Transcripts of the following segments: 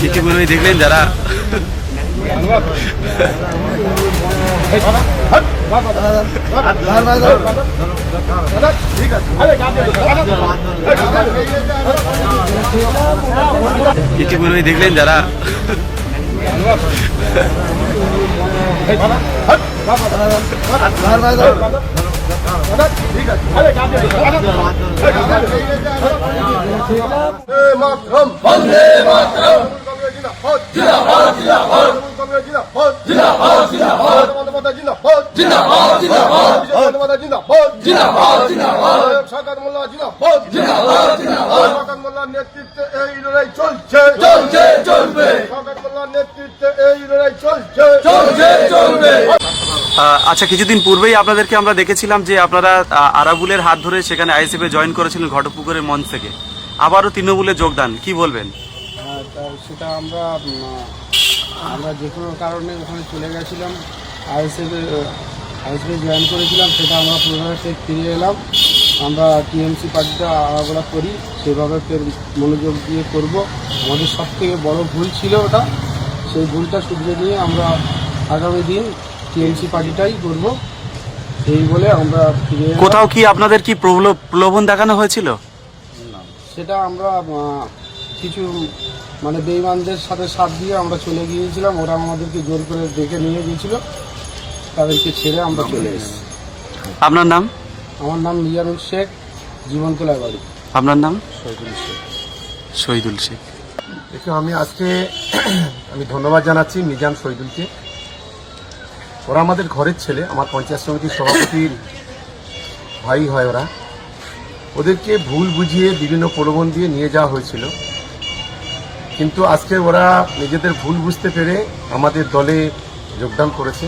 ইতিপূর্বে দেখলেন যারা ইতিপূর্বে দেখলেন যারা নেতৃত্বে এই লড়াই চলছে, নেতৃত্বে এই লড়াই চলছে। আচ্ছা, কিছুদিন পূর্বেই আপনাদেরকে আমরা দেখেছিলাম যে আপনারা আরাবুলের হাত ধরে সেখানে আইএসএফ এ জয়েন করেছিলেন ঘটপুকুরের মঞ্চ থেকে, আবারও তৃণমূলে যোগদান, কি বলবেন? সেটা আমরা যে কোনো কারণে ওখানে চলে গেছিলাম, আইএসএফ জয়েন করেছিলাম, সেটা আমরা পুনরায় ফিরে এলাম। আমরা টিএমসি পার্টিটা আলাদা করি, সেভাবে ফের মনোযোগ দিয়ে করব। আমাদের সব থেকে বড় ভুল ছিল ওটা, সেই ভুলটা শুধরে নিয়ে আমরা আগামী দিন টিএমসি পার্টিটাই করব, এই বলে আমরা ফিরে এলাম। কোথাও কি আপনাদের কি প্রলোভন দেখানো হয়েছিল? সেটা আমরা কিছু বেঈমানদের সাথে সাথ দিয়ে আমরা চলে গিয়েছিলাম, ওরা আমাদেরকে জোর করে ডেকে নিয়ে গিয়েছিল, তাদেরকে ছেড়ে আমরা চলে এসেছি। আপনার নাম? আমার নাম মিজানুর শেখ, জীবনতলায় বাড়ি। আপনার নাম? শহীদুল শেখ। শহীদুল শেখ। দেখুন, আমি ধন্যবাদ জানাচ্ছি মিজান শহীদুলকে। ওরা আমাদের ঘরের ছেলে, আমার পঞ্চায়েত সমিতির সভাপতির ভাই হয় ওরা। ওদেরকে ভুল বুঝিয়ে বিভিন্ন প্রলোভন দিয়ে নিয়ে যাওয়া হয়েছিল, কিন্তু আজকে ওরা নিজেদের ভুল বুঝতে পেরে আমাদের দলে যোগদান করেছে।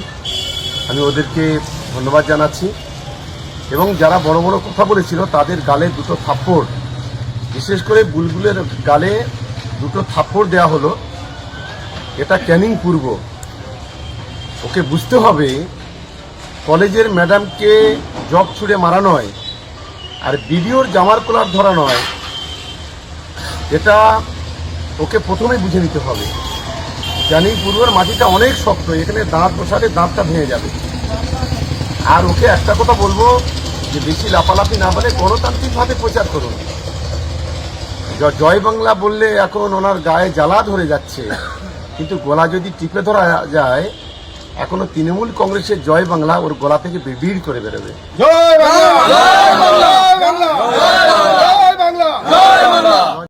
আমি ওদেরকে ধন্যবাদ জানাচ্ছি। এবং যারা বড় বড় কথা বলেছিল তাদের গালে দুটো থাপ্পড়, বিশেষ করে বুলবুলের গালে দুটো থাপ্পড় দেওয়া হলো, এটা ক্যানিং পূর্ব। ওকে বুঝতে হবে কলেজের ম্যাডামকে জগ ছুঁড়ে মারা নয়, আর বিডিওর জামার কলার ধরা নয়, এটা ওকে প্রথমেই বুঝে নিতে হবে। ক্যানিং পূর্বের মাটিটা অনেক শক্ত, এখানে দাঁত বসালে দাঁতটা ভেঙে যাবে। আর ওকে একটা কথা বলবো যে বেশি লাফালাফি না বলে গণতান্ত্রিকভাবে প্রচার করুন। জয় বাংলা বললে এখন ওনার গায়ে জ্বালা ধরে যাচ্ছে, কিন্তু গলা যদি টিপে ধরা যায়, এখনো তৃণমূল কংগ্রেসের জয় বাংলা ওর গলা থেকে বিড় করে বেরোবে। জয় বাংলা!